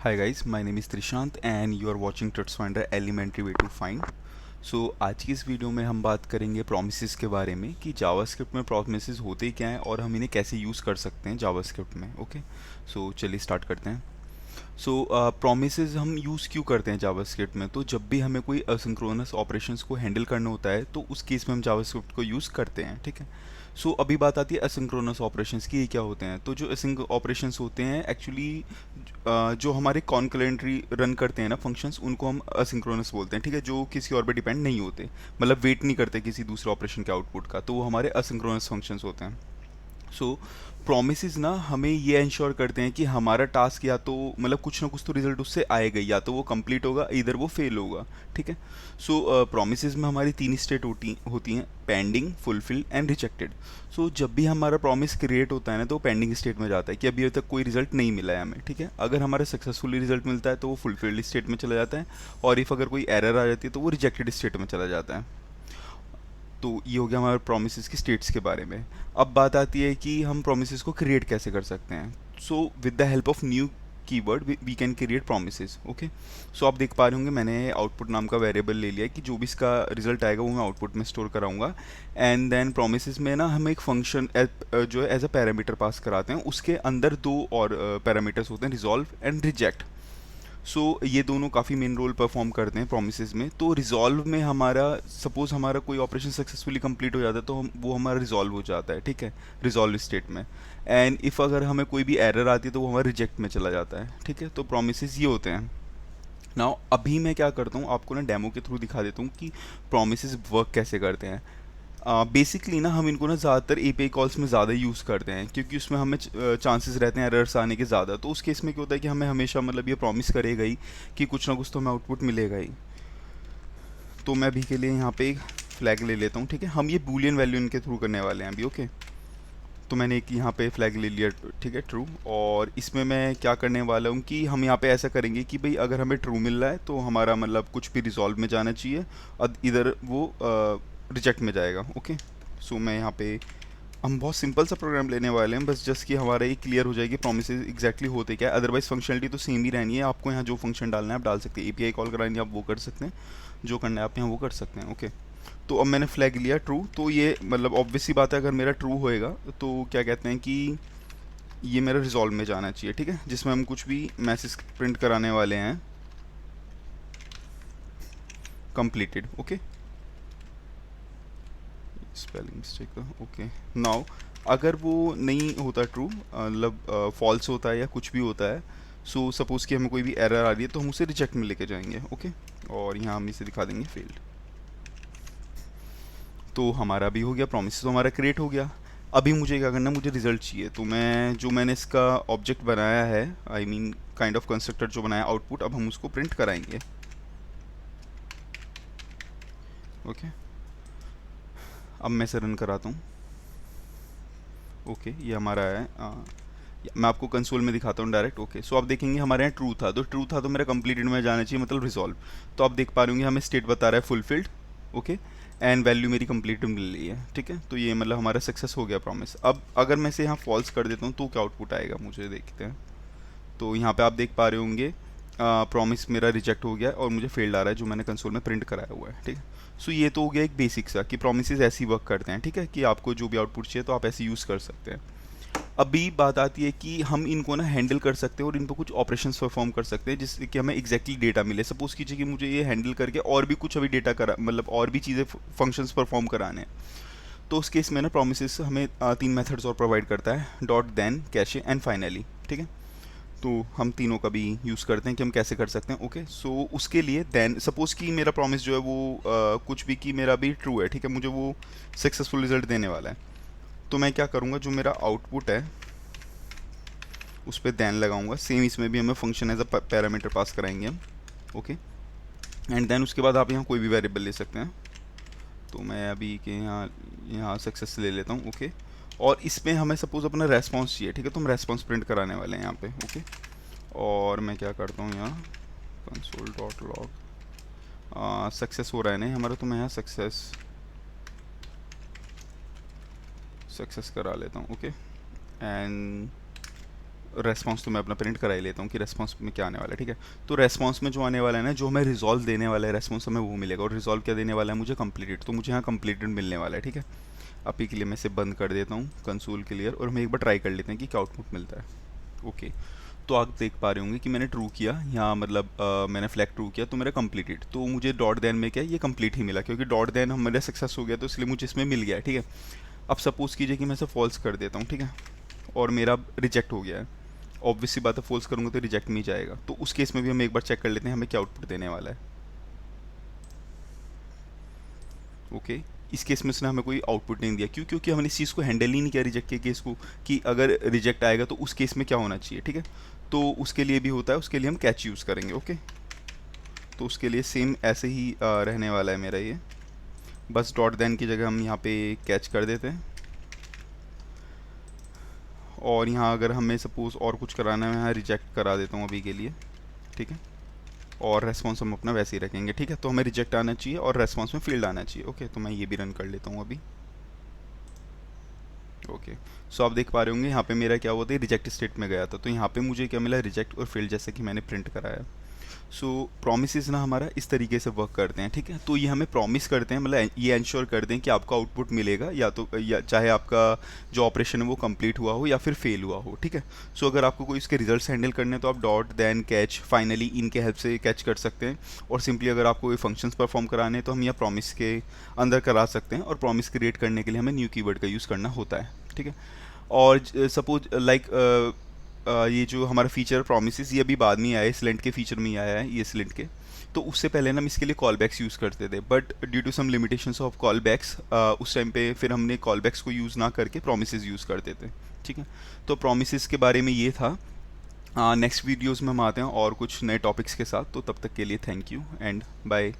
Hi guys, my name is Trishant and you are watching TruthFinder Elementary Way to Find. आज की इस video में हम बात करेंगे प्रोमिसेस के बारे में कि जावास्क्रिप्ट में प्रोमिसेस होते क्या हैं और हम इन्हें कैसे यूज़ कर सकते हैं जावास्क्रिप्ट में। ओके, चलिए स्टार्ट करते हैं। प्रोमिसेस हम यूज़ क्यों करते हैं जावास्क्रिप्ट में? तो जब भी हमें कोई असिंक्रोनस ऑपरेशंस को हैंडल करना होता है तो उस केस में हम जावास्क्रिप्ट को यूज़ करते हैं, ठीक है। अभी बात आती है असिंक्रोनस ऑपरेशंस की, ये क्या होते हैं? तो जो असिंक ऑपरेशंस होते हैं एक्चुअली जो हमारे कॉन्करेंटली रन करते हैं ना फंक्शंस, उनको हम असिंक्रोनस बोलते हैं, ठीक है, जो किसी और पे डिपेंड नहीं होते, मतलब वेट नहीं करते किसी दूसरे ऑपरेशन के आउटपुट का, तो वो हमारे असिंक्रोनस फंक्शंस होते हैं। सो प्रोमिसेस ना हमें ये इंश्योर करते हैं कि हमारा टास्क या तो मतलब कुछ ना कुछ तो रिजल्ट उससे आएगा, या तो वो कंप्लीट होगा, इधर वो फेल होगा, ठीक है। प्रोमिसेस में हमारी तीन स्टेट होती हैं: पेंडिंग, फुलफिल एंड रिजेक्टेड। जब भी हमारा प्रॉमिस क्रिएट होता है ना तो वो पेंडिंग स्टेट में जाता है कि अभी तक कोई रिजल्ट नहीं मिला है हमें, ठीक है। अगर हमारा सक्सेसफुली रिजल्ट मिलता है तो वो फुलफिल्ड स्टेट में चला जाता है, और इफ़ अगर कोई एरर आ जाती है तो वो रिजेक्टेड स्टेट में चला जाता है। तो ये हो गया हमारे प्रोमिसेस की स्टेट्स के बारे में। अब बात आती है कि हम प्रोमिसेस को क्रिएट कैसे कर सकते हैं। With the help of new keyword we can create promises. Okay, आप देख पा रहे होंगे मैंने आउटपुट नाम का वेरिएबल ले लिया है कि जो भी इसका रिजल्ट आएगा वो मैं आउटपुट में स्टोर कराऊंगा। एंड देन प्रोमिसेस में ना हम एक फंक्शन जो है एज अ पैरामीटर पास कराते हैं, उसके अंदर दो और पैरामीटर्स होते हैं: रिजॉल्व एंड रिजेक्ट। ये दोनों काफ़ी मेन रोल परफॉर्म करते हैं प्रोमिसेस में। तो रिजॉल्व में हमारा, सपोज हमारा कोई ऑपरेशन सक्सेसफुली कंप्लीट हो जाता है तो वो हमारा रिजॉल्व हो जाता है, ठीक है, रिजॉल्व स्टेट में। एंड इफ़ अगर हमें कोई भी एरर आती है तो वो हमारा रिजेक्ट में चला जाता है, ठीक है। तो प्रोमिसेस ये होते हैं। नाउ अभी मैं क्या करता हूँ, आपको ना डेमो के थ्रू दिखा देता हूँ कि प्रोमिसेस वर्क कैसे करते हैं। बेसिकली ना हम इनको ना ज़्यादातर एपीआई कॉल्स में ज़्यादा यूज़ करते हैं, क्योंकि उसमें हमें चांसेस रहते हैं एरर्स आने के ज़्यादा। तो उस केस में क्या होता है कि हमें हमेशा मतलब ये प्रॉमिस करेगा ही कि कुछ ना कुछ तो हमें आउटपुट मिलेगा ही। तो मैं अभी के लिए यहाँ पे एक फ्लैग ले लेता हूँ, ठीक है। हम ये बूलियन वैल्यू इनके थ्रू करने वाले हैं अभी। ओके, तो मैंने एक यहाँ पे फ्लैग ले लिया, ठीक है, ट्रू। और इसमें मैं क्या करने वाला हूँ कि हम यहाँ पे ऐसा करेंगे कि भाई अगर हमें ट्रू मिल रहा है तो हमारा मतलब कुछ भी रिजॉल्व में जाना चाहिए, और इधर वो रिजेक्ट में जाएगा। ओके, मैं यहाँ पे हम बहुत सिंपल सा प्रोग्राम लेने वाले हैं, बस जस्ट कि हमारा ये क्लियर हो जाएगी प्रोमिसेस एग्जैक्टली होते क्या है। अदरवाइज फंक्शनलिटी तो सेम ही रहनी है, आपको यहाँ जो फंक्शन डालना है आप डाल सकते हैं, एपीआई कॉल करानी है आप वो कर सकते हैं, जो करना है आप यहाँ वो कर सकते हैं। ओके, तो अब मैंने फ्लैग लिया ट्रू, तो ये मतलब ऑब्वियस सी बात है, अगर मेरा ट्रू होएगा तो क्या कहते हैं कि ये मेरा रिजॉल्व में जाना चाहिए, ठीक है, जिसमें हम कुछ भी मैसेज प्रिंट कराने वाले हैं, completed. Okay, spelling mistake, okay. Now अगर वो नहीं होता ट्रू, मतलब फॉल्स होता है या कुछ भी होता है, सपोज़ कि हमें कोई भी एरर आ रही है तो हम उसे रिजेक्ट में लेके जाएंगे। ओके, और यहाँ हम इसे दिखा देंगे फेल्ड। तो हमारा भी हो गया, प्रॉमिस तो हमारा क्रिएट हो गया। अभी मुझे क्या करना है, मुझे रिजल्ट चाहिए। तो मैंने इसका ऑब्जेक्ट बनाया है, I mean kind of constructor जो बनाया आउटपुट, अब हम उसको प्रिंट कराएंगे। ओके, अब मैं इसे रन कराता हूँ। ओके, ये हमारा है, मैं आपको कंसोल में दिखाता हूँ डायरेक्ट। ओके, आप देखेंगे हमारे यहाँ ट्रू था तो मेरा कंप्लीटेड में जाना चाहिए, मतलब रिजॉल्व। तो आप देख पा रहे होंगे हमें स्टेट बता रहा है फुलफिल्ड। ओके, एंड वैल्यू मेरी कंप्लीट मिल रही है, ठीक है। तो ये मतलब हमारा सक्सेस हो गया प्रॉमिस। अब अगर मैं इसे यहाँ फॉल्स कर देता हूँ तो क्या आउटपुट आएगा, मुझे देखते हैं। तो यहाँ पे आप देख पा रहे होंगे प्रॉमिस मेरा रिजेक्ट हो गया और मुझे फेल्ड आ रहा है, जो मैंने कंसोल में प्रिंट कराया हुआ है, ठीक है। ये तो हो गया एक बेसिक सा कि प्रोमिसेस ऐसी वर्क करते हैं, ठीक है, कि आपको जो भी आउटपुट चाहिए तो आप ऐसे यूज़ कर सकते हैं। अभी बात आती है कि हम इनको ना हैंडल कर सकते हैं और इन पर कुछ ऑपरेशंस परफॉर्म कर सकते हैं जिससे कि हमें एग्जैक्टली डेटा मिले। सपोज कीजिए कि मुझे ये हैंडल करके और भी कुछ अभी डेटा करा, मतलब और भी चीज़ें फंक्शंस परफॉर्म कराने हैं। तो उस केस में ना प्रोमिसेस हमें तीन मेथड्स और प्रोवाइड करता है: dot, then, catch and finally, ठीक है। तो हम तीनों का भी यूज़ करते हैं कि हम कैसे कर सकते हैं। ओके, उसके लिए देन सपोज़ कि मेरा प्रॉमिस जो है वो कुछ भी कि मेरा भी ट्रू है, ठीक है, मुझे वो सक्सेसफुल रिजल्ट देने वाला है। तो मैं क्या करूँगा, जो मेरा आउटपुट है उस पर देन लगाऊंगा। सेम इसमें भी हमें function as a parameter pass कराएंगे हम। ओके, एंड देन उसके बाद आप यहाँ कोई भी वेरिएबल ले सकते हैं। तो मैं अभी के यहाँ यहाँ सक्सेस ले लेता हूँ। ओके, और इसमें हमें सपोज अपना रेस्पॉन्स चाहिए, ठीक है, तो हम रेस्पॉन्स प्रिंट कराने वाले हैं यहाँ पे। ओके, और मैं क्या करता हूँ, यहाँ कंसोल डॉट लॉग सक्सेस हो रहा है नहीं हमारा, तो मैं यहाँ सक्सेस करा लेता हूँ। ओके, एंड रेस्पॉन्स तो मैं अपना प्रिंट करा ही लेता हूँ कि रेस्पॉन्स में क्या आने वाला है, ठीक है। तो रेस्पॉन्स में जो आने वाला है ना, जो हमें रिजॉल्व देने वाला है रेस्पॉन्स, हमें वो मिलेगा। और रिजॉल्व क्या देने वाला है मुझे, कंप्लीटेड। तो मुझे यहाँ कंप्लीटेड मिलने वाला है, ठीक है। अभी के लिए मैं इसे बंद कर देता हूँ, कंसोल क्लियर, और हम एक बार ट्राई कर लेते हैं कि क्या आउटपुट मिलता है। ओके, तो आप देख पा रहे होंगे कि मैंने ट्रू किया यहाँ, मतलब मैंने फ्लैग ट्रू किया तो मेरा कंप्लीटेड। तो मुझे डॉट देन में क्या है, ये कंप्लीट ही मिला, क्योंकि डॉट देन मेरा सक्सेस हो गया, तो इसलिए मुझे इसमें मिल गया है, ठीक है। अब सपोज़ कीजिए कि मैं इसे फॉल्स कर देता हूँ, ठीक है, और मेरा रिजेक्ट हो गया है। ऑब्वियस सी बात है, फॉल्स करूँगा तो रिजेक्ट में ही जाएगा। तो उस केस में भी हम एक बार चेक कर लेते हैं हमें क्या आउटपुट देने वाला है। ओके, इस केस में उसने हमें कोई आउटपुट नहीं दिया। क्यों? क्योंकि हमने इस चीज़ को हैंडल ही नहीं किया रिजेक्ट के केस को, कि अगर रिजेक्ट आएगा तो उस केस में क्या होना चाहिए, ठीक है। तो उसके लिए भी होता है, उसके लिए हम कैच यूज़ करेंगे। ओके, तो उसके लिए सेम ऐसे ही रहने वाला है मेरा ये। बस डॉट देन की जगह हम यहाँ पे कैच कर देते हैं, और यहाँ अगर हमें सपोज़ और कुछ कराना है, मैं यहाँ रिजेक्ट करा देता हूँ अभी के लिए, ठीक है। और रेस्पॉन्स हम अपना वैसे ही रखेंगे, ठीक है। तो हमें रिजेक्ट आना चाहिए और रेस्पॉन्स में फील्ड आना चाहिए। ओके, तो मैं ये भी रन कर लेता हूँ अभी। ओके, सो आप देख पा रहे होंगे यहाँ पे मेरा क्या हुआ था, रिजेक्ट स्टेट में गया था, तो यहाँ पे मुझे क्या मिला, रिजेक्ट और फील्ड, जैसे कि मैंने प्रिंट कराया। सो प्रोमिसेस ना हमारा इस तरीके से वर्क करते हैं, ठीक है। तो ये हमें प्रॉमिस करते हैं, मतलब ये इंश्योर करते हैं कि आपका आउटपुट मिलेगा, या तो या चाहे आपका जो ऑपरेशन है वो कंप्लीट हुआ हो या फिर फेल हुआ हो, ठीक है। सो अगर आपको कोई इसके रिजल्ट्स हैंडल करने हैं तो आप डॉट देन कैच फाइनली इनके हेल्प से कैच कर सकते हैं। और सिंपली अगर आपको कोई फंक्शंस परफॉर्म कराने हैं तो हम यह प्रॉमिस के अंदर करा सकते हैं, और प्रॉमिस क्रिएट करने के लिए हमें न्यू कीवर्ड का यूज़ करना होता है, ठीक है। और सपोज लाइक ये जो हमारा फीचर प्रोमिस, ये अभी बाद में आया है, स्लेंट के फीचर में ही आया है ये स्लेंट के। तो उससे पहले ना हम इसके लिए कॉल बैक्स यूज़ करते थे, but due to some limitations of call backs time पे फिर हमने कॉल बैक्स को यूज़ ना करके प्रोमिस यूज़ करते थे, ठीक है। तो प्रोमिस के बारे में ये था। नेक्स्ट वीडियोज़ में हम आते हैं और कुछ नए टॉपिक्स के साथ। तो तब तक के लिए थैंक यू एंड बाय।